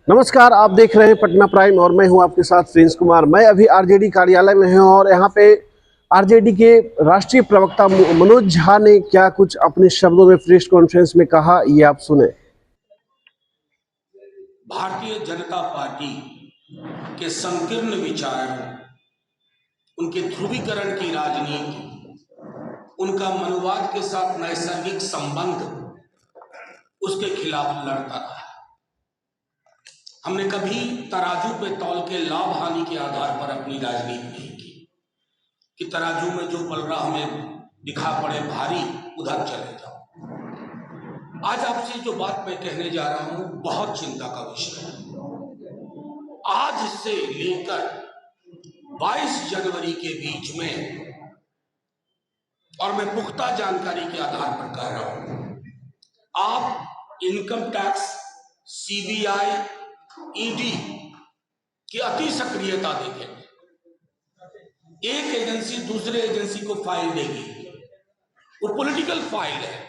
नमस्कार, आप देख रहे हैं पटना प्राइम और मैं हूं आपके साथ प्रिंस कुमार। मैं अभी आरजेडी कार्यालय में हूं और यहां पे आरजेडी के राष्ट्रीय प्रवक्ता मनोज झा ने क्या कुछ अपने शब्दों में प्रेस कॉन्फ्रेंस में कहा, ये आप सुने। भारतीय जनता पार्टी के संकीर्ण विचार, उनके ध्रुवीकरण की राजनीति, उनका मनुवाद के साथ नैसर्गिक संबंध, उसके खिलाफ लड़ता रहा। हमने कभी तराजू पे तौल के लाभ हानि के आधार पर अपनी राजनीति नहीं की कि तराजू में जो पलड़ा हमें दिखा पड़े भारी, उधर चले जाओ। आज आपसे जो बात मैं कहने जा रहा हूं बहुत चिंता का विषय है। आज से लेकर 22 जनवरी के बीच में, और मैं पुख्ता जानकारी के आधार पर कह रहा हूं, आप इनकम टैक्स, सीबीआई, ईडी की अति सक्रियता देखेंगे। एक एजेंसी दूसरे एजेंसी को फाइल देगी, वो पॉलिटिकल फाइल है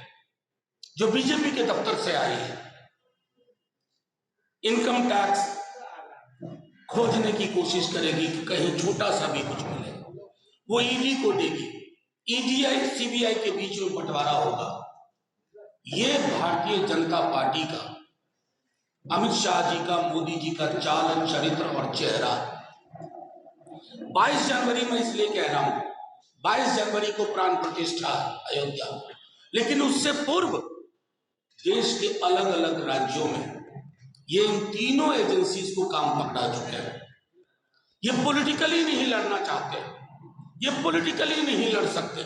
जो बीजेपी के दफ्तर से आई है। इनकम टैक्स खोजने की कोशिश करेगी कि कहीं छोटा सा भी कुछ मिले, वो ईडी को देगी। ईडीआई सीबीआई के बीच में बंटवारा होगा। ये भारतीय जनता पार्टी का, अमित शाह जी का, मोदी जी का चाल, चरित्र और चेहरा। 22 जनवरी में इसलिए कह रहा हूं, 22 जनवरी को प्राण प्रतिष्ठा अयोध्या, लेकिन उससे पूर्व देश के अलग अलग राज्यों में ये इन तीनों एजेंसीज को काम पकड़ा चुके हैं। ये पॉलिटिकली नहीं लड़ना चाहते, ये पॉलिटिकली नहीं लड़ सकते,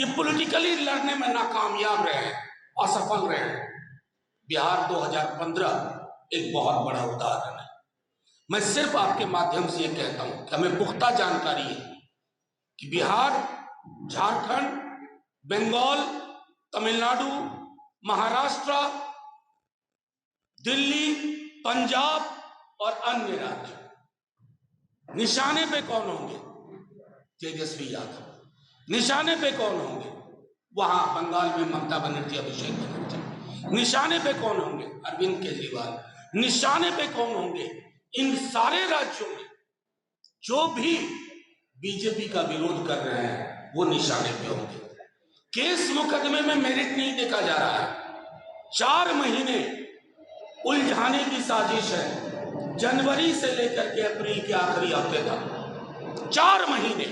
ये पॉलिटिकली लड़ने में नाकामयाब रहे हैं, असफल रहे हैं। बिहार 2015 एक बहुत बड़ा उदाहरण है। मैं सिर्फ आपके माध्यम से ये कहता हूं कि हमें पुख्ता जानकारी है कि बिहार, झारखंड, बंगाल, तमिलनाडु, महाराष्ट्र, दिल्ली, पंजाब और अन्य राज्य, निशाने पे कौन होंगे? तेजस्वी यादव। निशाने पे कौन होंगे? वहां बंगाल में ममता बनर्जी, अभिषेक बनर्जी। निशाने पे कौन होंगे? अरविंद केजरीवाल। निशाने पे कौन होंगे? इन सारे राज्यों में जो भी बीजेपी का विरोध कर रहे हैं वो निशाने पे होंगे। केस मुकदमे में मेरिट नहीं देखा जा रहा है। 4 महीने उलझाने की साजिश है, जनवरी से लेकर के अप्रैल के आखिरी हफ्ते तक 4 महीने।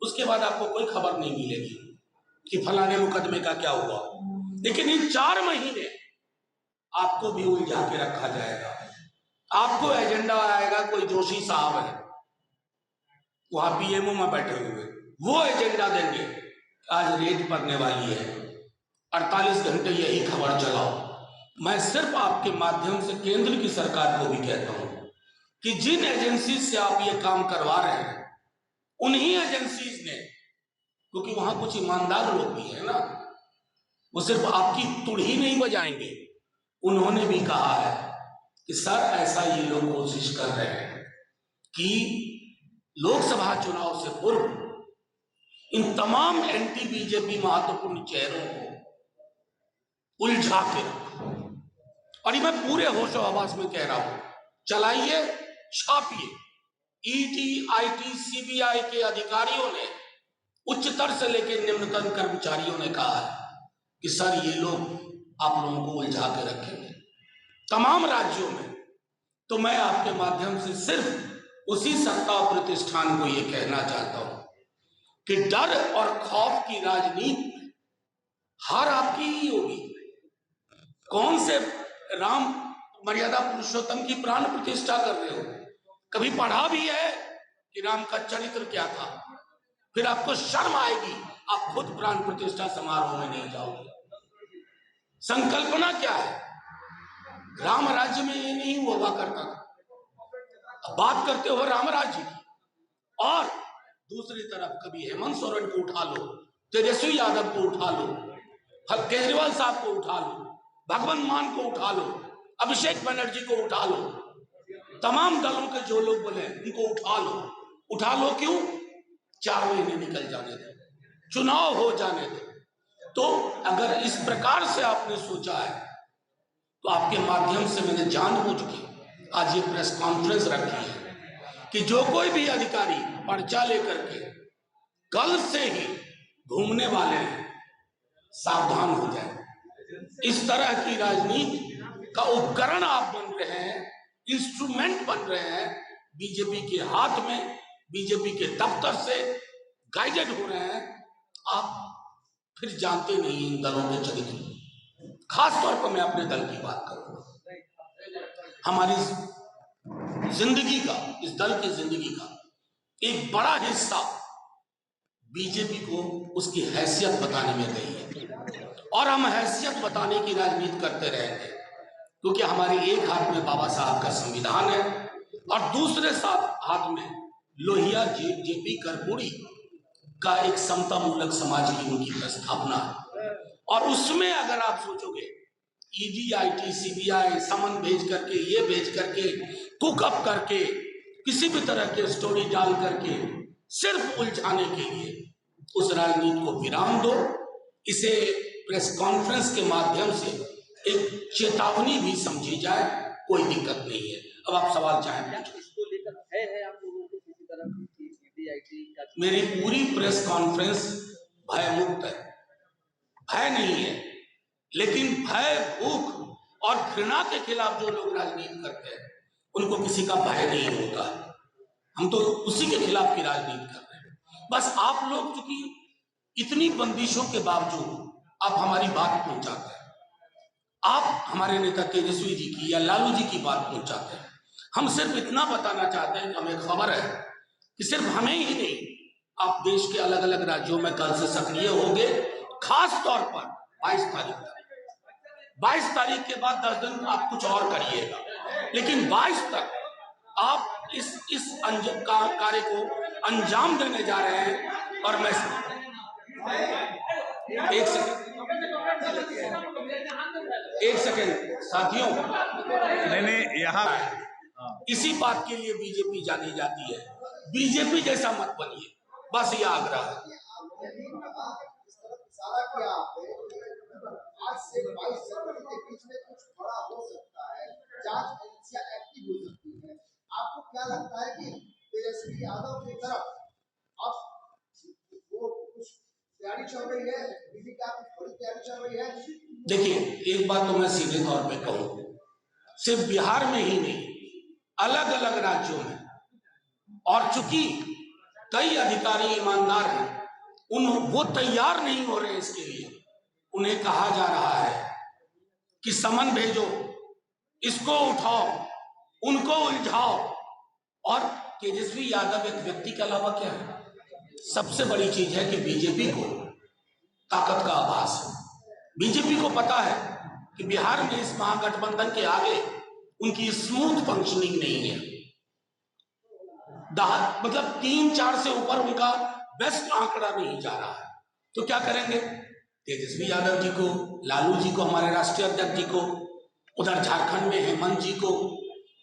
उसके बाद आपको कोई खबर नहीं मिलेगी कि फलाने मुकदमे का क्या हुआ, लेकिन इन 4 महीने आपको भी उलझा के रखा जाएगा। आपको एजेंडा आएगा, कोई जोशी साहब है वहां पीएमओ में बैठे हुए, वो एजेंडा देंगे, आज रेड पड़ने वाली है, 48 घंटे यही खबर चलाओ। मैं सिर्फ आपके माध्यम से केंद्र की सरकार को भी कहता हूं कि जिन एजेंसी से आप ये काम करवा रहे हैं, उन्हीं एजेंसीज ने, क्योंकि वहां कुछ ईमानदार लोग भी है ना, वो सिर्फ आपकी तुड़ी नहीं बजाएंगे। उन्होंने भी कहा है कि सर ऐसा ये लोग कोशिश कर रहे हैं कि लोकसभा चुनाव से पूर्व इन तमाम एंटी बीजेपी महत्वपूर्ण चेहरों को उलझा के रखो। और ये मैं पूरे होशो हवास में कह रहा हूं, चलाइए, छापिए। ईडी, आईटी, सीबीआई के अधिकारियों ने, उच्चतर से लेकर निम्नतम कर्मचारियों ने कहा है कि सर ये लोग आप लोगों को उलझा के रखेंगे तमाम राज्यों में। तो मैं आपके माध्यम से सिर्फ उसी सत्ता प्रतिष्ठान को यह कहना चाहता हूं कि डर और खौफ की राजनीति में हार आपकी ही होगी। कौन से राम मर्यादा पुरुषोत्तम की प्राण प्रतिष्ठा कर रहे हो? कभी पढ़ा भी है कि राम का चरित्र क्या था? फिर आपको शर्म आएगी, आप खुद प्राण प्रतिष्ठा समारोह में नहीं जाओगे। संकल्पना क्या है? राम राज्य में ये नहीं हुआ करता था। अब बात करते हो राम राज्य की, और दूसरी तरफ कभी हेमंत सोरेन को उठा लो, तेजस्वी यादव को उठा लो, केजरीवाल साहब को उठा लो, भगवंत मान को उठा लो, अभिषेक बनर्जी को उठा लो, तमाम दलों के जो लोग बोले उनको उठा लो। उठा लो क्यों? 4 महीने निकल जाने दो, चुनाव हो जाने दो। तो अगर इस प्रकार से आपने सोचा है तो आपके माध्यम से मैंने जानबूझ के आज ये प्रेस कॉन्फ्रेंस रखी है कि जो कोई भी अधिकारी पर्चा लेकर के कल से ही घूमने वाले हैं, सावधान हो जाए। इस तरह की राजनीति का उपकरण आप बन रहे हैं, इंस्ट्रूमेंट बन रहे हैं, बीजेपी के हाथ में, बीजेपी के दफ्तर से गाइडेड हो रहे हैं। आप फिर जानते नहीं इन दलों के चरित्र। खास तौर पर मैं अपने दल की बात करूंगा। हमारी जिंदगी का, इस दल की जिंदगी का एक बड़ा हिस्सा बीजेपी को उसकी हैसियत बताने में गई है, और हम हैसियत बताने की राजनीति करते रहेंगे, क्योंकि हमारे एक हाथ में बाबा साहब का संविधान है और दूसरे हाथ में लोहिया जेपी कर्पूरी का एक समता मूलक समाज की उनकी प्रस्तावना है। और उसमें अगर आप सोचोगे ईडी, आईटी, सीबीआई समन भेज करके, ये भेज करके, कुक अप करके, किसी भी तरह के स्टोरी डाल करके सिर्फ उलझाने के लिए, उस राजनीति को विराम दो। इसे प्रेस कॉन्फ्रेंस के माध्यम से एक चेतावनी भी समझी जाए, कोई दिक्कत नहीं है। अब आप सवाल चाहें पूछो। इसको लेकर है आप लोगों को किसी तरह की ईडी का? मेरी पूरी प्रेस कॉन्फ्रेंस भय मुक्त है, भय नहीं है, लेकिन भय, भूख और घृणा के खिलाफ जो लोग राजनीति करते हैं उनको किसी का भय नहीं होता है। हम तो उसी के खिलाफ की राजनीति कर रहे हैं। बस आप लोग चूंकि इतनी बंदिशों के बावजूद आप हमारी बात पहुंचाते हैं, आप हमारे नेता तेजस्वी जी की या लालू जी की बात पहुंचाते हैं। हम सिर्फ इतना बताना चाहते हैं कि हमें खबर है कि सिर्फ हमें ही नहीं, आप देश के अलग अलग राज्यों में कल से सक्रिय होंगे। खास तौर पर 22 तारीख तक, 22 तारीख के बाद 10 दिन आप कुछ और करिएगा, लेकिन 22 तक आप इस कार्य को अंजाम देने जा रहे हैं। और मैं एक सेकेंड साथियों, नहीं यहाँ इसी बात के लिए बीजेपी जानी जाती है। बीजेपी जैसा मत बनिए, बस ये आग्रह है। आज से 22 जनवरी के बीच में कुछ बड़ा हो सकता है, जांच एजेंसियां एक्टिव हो सकती है। आपको क्या लगता है कि तेजस्वी यादव की तरफ अब वो कुछ तैयारी चल रही है, दिल्ली का बड़ी तैयारी चल रही है? देखिए, एक बात तो मैं सीधे तौर पे कहूं, सिर्फ बिहार में ही नहीं, अलग अलग राज्यों में, और चूंकि कई अधिकारी ईमानदार हैं, वो तैयार नहीं हो रहे इसके लिए। उन्हें कहा जा रहा है कि समन भेजो, इसको उठाओ, उनको उलझाओ। और तेजस्वी यादव एक व्यक्ति के अलावा क्या है? सबसे बड़ी चीज है कि बीजेपी को ताकत का आभास है। बीजेपी को पता है कि बिहार में इस महागठबंधन के आगे उनकी स्मूथ फंक्शनिंग नहीं है। मतलब 3-4 से ऊपर उनका बेस्ट आंकड़ा नहीं जा रहा है। तो क्या करेंगे? तेजस्वी यादव जी को, लालू जी को, हमारे राष्ट्रीय अध्यक्ष जी को, उधर झारखंड में हेमंत जी को,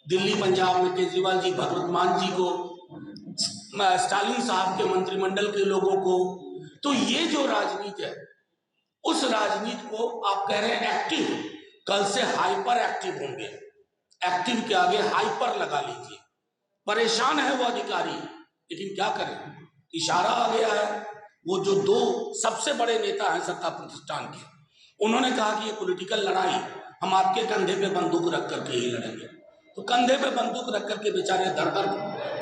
दिल्ली पंजाब में केजरीवाल जी, भगवत मान जी को, स्टालिन साहब के मंत्रिमंडल के लोगों को। तो ये जो राजनीति है, उस राजनीति को आप कह रहे हैं एक्टिव, कल से हाइपर एक्टिव होंगे। एक्टिव के आगे हाइपर लगा लीजिए। परेशान है वो अधिकारी, लेकिन क्या करें, इशारा आ गया है। वो जो 2 सबसे बड़े नेता हैं सत्ता प्रतिष्ठान के, उन्होंने कहा कि ये पॉलिटिकल लड़ाई हम आपके कंधे पे बंदूक रख करके ही लड़ेंगे। तो कंधे पे बंदूक रख करके बेचारे दर दर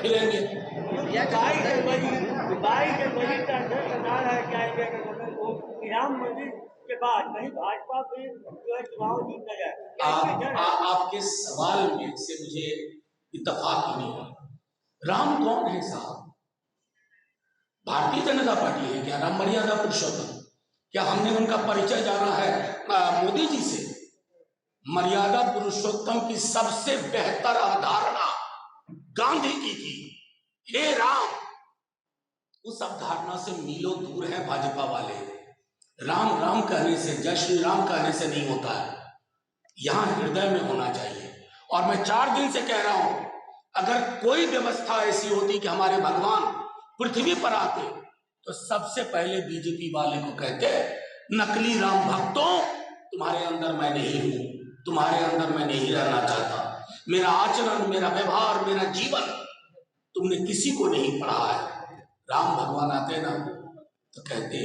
फिरेंगे। राम मंदिर के बाद नहीं भाजपा में जो है चुनाव जीता जाए। आपके सवाल में से मुझे इत्तेफाक ही नहीं हुआ। राम कौन है साहब? भारतीय जनता पार्टी है क्या? राम मर्यादा पुरुषोत्तम? क्या हमने उनका परिचय जाना है मोदी जी से? मर्यादा पुरुषोत्तम की सबसे बेहतर अवधारणा गांधी की थी, हे राम। उस अवधारणा से मीलों दूर है भाजपा वाले। राम राम कहने से, जय श्री राम कहने से नहीं होता है, यहां हृदय में होना चाहिए। और मैं 4 दिन से कह रहा हूं, अगर कोई व्यवस्था ऐसी होती कि हमारे भगवान पृथ्वी पर आते, तो सबसे पहले बीजेपी वाले को कहते, नकली राम भक्तों, तुम्हारे अंदर मैं नहीं हूं, तुम्हारे अंदर मैं नहीं रहना चाहता। मेरा आचरण, मेरा व्यवहार, मेरा जीवन तुमने किसी को नहीं पढ़ा है। राम भगवान आते ना तो कहते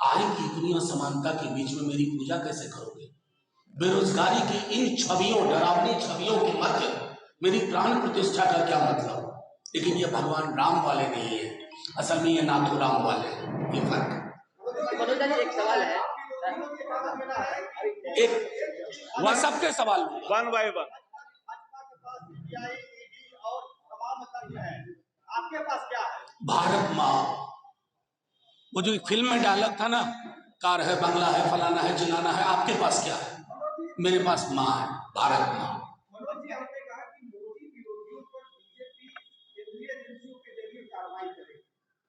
आय की इतनी असमानता के बीच में मेरी पूजा कैसे करोगे? बेरोजगारी की इन छवियों, डरावनी छवियों के मध्य मेरी प्राण प्रतिष्ठा का क्या मतलब? लेकिन ये भगवान राम वाले नहीं है, असल में ये नाथुराम वाले हैं। ये फर्क। एक सवाल है, एक वह सबके सवाल लूंगा। One by one. आपके पास क्या है? भारत माँ, वो जो फिल्म में डायलॉग था ना, कार है, बंगला है, फलाना है, जिलाना है, आपके पास क्या है? मेरे पास माँ है, भारत माँ। मनोज जी, आपने कहा कि मोदी विरोधियों पर बीजेपी केंद्रीय एजेंसियों के जरिए कार्रवाई करेगी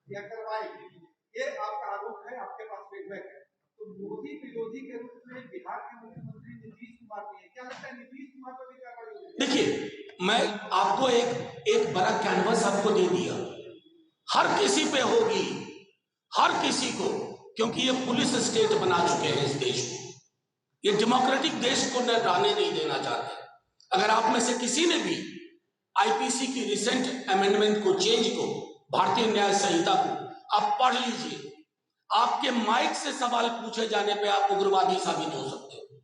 या करवाएगी, ये आपका आरोप है, आपके पास फीडबैक है। तो मोदी विरोधी के रूप में बिहार के मुख्यमंत्री नीतीश कुमार भी है, क्या लगता है नीतीश कुमार पर भी कार्रवाई होगी? देखिए, मैं आपको एक बड़ा कैनवस आपको दे दिया, हर किसी पे होगी, हर किसी को, क्योंकि ये पुलिस स्टेट बना चुके हैं इस देश को। ये डेमोक्रेटिक देश को न रहने नहीं देना चाहते। अगर आप में से किसी ने भी आईपीसी की रिसेंट अमेंडमेंट को, चेंज को, भारतीय न्याय संहिता को आप पढ़ लीजिए, आपके माइक से सवाल पूछे जाने पे आप उग्रवादी साबित हो सकते हो,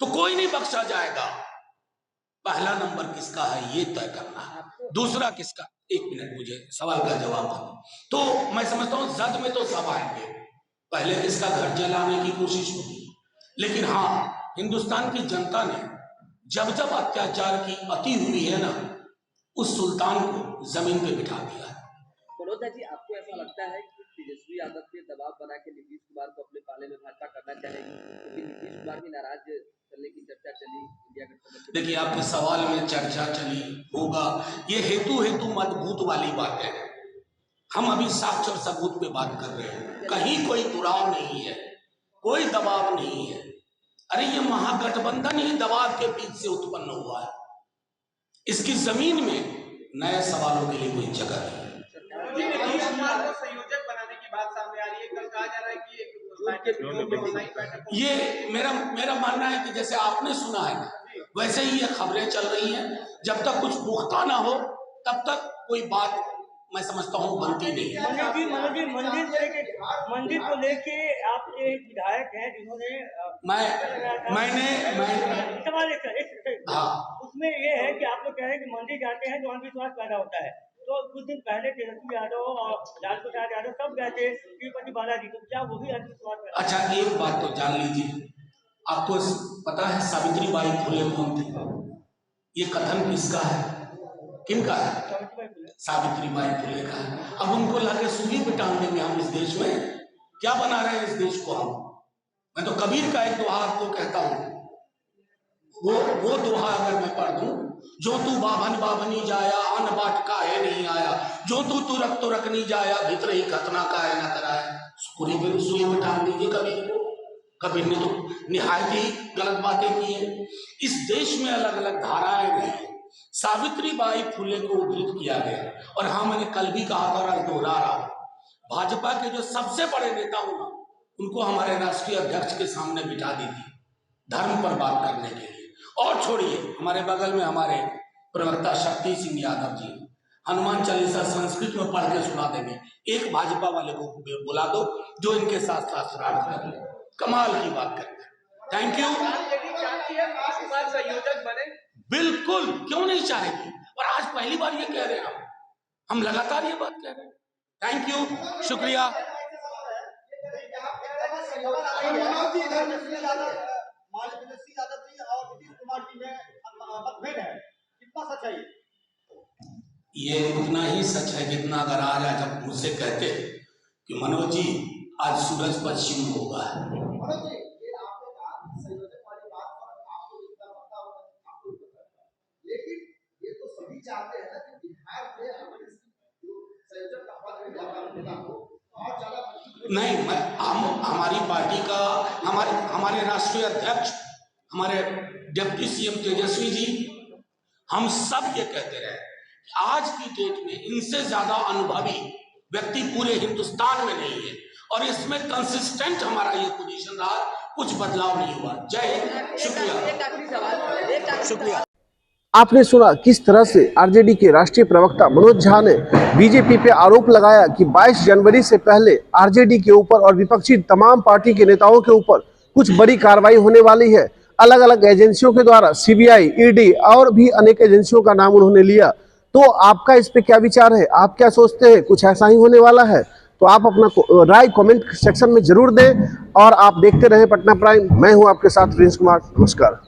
तो कोई नहीं बख्शा जाएगा। पहला नंबर किसका है ये तय करना है, दूसरा किसका। एक मिनट, मुझे सवाल का जवाब दो। तो मैं समझता हूं जद में तो सब आएंगे, पहले किसका घर जलाने की कोशिश होगी, लेकिन हाँ, हिंदुस्तान की जनता ने जब जब अत्याचार की अति हुई है ना, उस सुल्तान को जमीन पे बिठा दिया है। मनोज जी, आपको ऐसा लगता है कि तेजस्वी यादव पे दबाव बना के नीतीश कुमार को अपने पाले में भाजपा करना चाहेगी, क्योंकि नीतीश कुमार भी नाराज करने की चर्चा चली इंडिया गठबंधन? देखिए, आपके सवाल में चर्चा चली होगा, ये हेतु मजबूत वाली बातें हैं। हम अभी साक्ष्य और सबूत पे बात कर रहे हैं, कहीं कोई दुराव नहीं है, कोई दबाव नहीं है। अरे ये महागठबंधन ही दबाव के बीच से उत्पन्न हुआ है, इसकी जमीन में नए सवालों के लिए कोई जगह नहीं है। नीतीश कुमार को संयोजक बनाने की बात सामने आ रही है, कल कहा जा रहा है कि एक ये मेरा मानना है कि जैसे आपने सुना है ना, वैसे ही ये खबरें चल रही हैं। जब तक कुछ पुख्ता ना हो तब तक कोई बात मैं समझता हूँ बनती नहीं है। मनोज जी, मंदिर को लेके आपके विधायक हैं जिन्होंने सवाल हाँ, उसमें ये है कि आप लोग कह रहे हैं कि मंदिर जाते हैं तो अंधविश्वास पैदा होता है। तो कुछ दिन पहले तेजस्वी यादव और लालू प्रसाद यादव सब गए थे तिरुपति बालाजी, तो क्या वो भी अंधविश्वास? अच्छा, एक बात तो जान लीजिए, आपको पता है सावित्री बाई फुले कौन थी? ये कथन किसका है, किनका है? सावित्री बाई फुले का है। अब उनको लाके सूली पे टांग देंगे हम इस देश में? क्या बना रहे हैं इस देश को हम? मैं तो कबीर का एक दोहा आपको कहता हूं, वो दोहा अगर मैं पढ़ दूं, जो तू बाभन बाभनी जाया अन बाट का है नहीं आया, जो तू तुरक तुरक नहीं जाया भीतर ही खतना का है ना कराया। सुई में टांग दीजिए कबीर को। कबीर ने तो निहायत ही गलत बातें की है। इस देश में अलग अलग धाराएं रही है, सावित्री बाई फुले को उद्धृत किया गया। और हाँ, मैंने कल भी कहा था और दोहरा रहा हूं, भाजपा के जो सबसे बड़े नेता हूं ना, उनको हमारे राष्ट्रीय अध्यक्ष के सामने बिठा दी थी धर्म पर बात करने के लिए। और छोड़िए, हमारे बगल में हमारे प्रवक्ता शक्ति सिंह यादव जी हनुमान चालीसा संस्कृत में पढ़ के सुना देंगे। एक भाजपा वाले को बुला दो जो इनके साथ साथ श्राद्ध कर ले, कमाल की बात करते हैं। Thank you. संयोजक बने, बिल्कुल, क्यों नहीं चाहेगी? और आज पहली बार ये कह रहे हैं हम लगातार ये बात कह रहे हैं। थैंक यू, शुक्रिया। तेजस्वी यादव जी और नीतीश कुमार जी में मतभेद है, कितना सच है ये? उतना ही सच है जितना अगर आज जब मुझसे कहते कि मनोज जी आज सूरज पश्चिम होगा। मनोज जी, ये आपने कहा संयोजक वाली बात पर आपको जितना पता होगा आपको पता है, लेकिन ये तो सभी चाहते हैं ना कि बिहार में संयोजक का पद ज्यादा हो और ज्यादा नहीं। हमारी पार्टी का, हमारे राष्ट्रीय अध्यक्ष, हमारे डिप्टी सीएम तेजस्वी जी, हम सब ये कहते रहे कि आज की डेट में इनसे ज्यादा अनुभवी व्यक्ति पूरे हिंदुस्तान में नहीं है, और इसमें कंसिस्टेंट हमारा ये पोजीशन रहा, कुछ बदलाव नहीं हुआ। जय हिंद, शुक्रिया। एक आखिरी सवाल, शुक्रिया। आपने सुना किस तरह से आरजेडी के राष्ट्रीय प्रवक्ता मनोज झा ने बीजेपी पे आरोप लगाया कि 22 जनवरी से पहले आरजेडी के ऊपर और विपक्षी तमाम पार्टी के नेताओं के ऊपर कुछ बड़ी कार्रवाई होने वाली है। अलग अलग एजेंसियों के द्वारा सीबीआई, ईडी और भी अनेक एजेंसियों का नाम उन्होंने लिया। तो आपका इस पे क्या विचार है? आप क्या सोचते हैं? कुछ ऐसा ही होने वाला है? तो आप अपना राय कमेंट सेक्शन में जरूर दें और आप देखते रहें पटना प्राइम। मैं हूं आपके साथ प्रिंस कुमार। नमस्कार।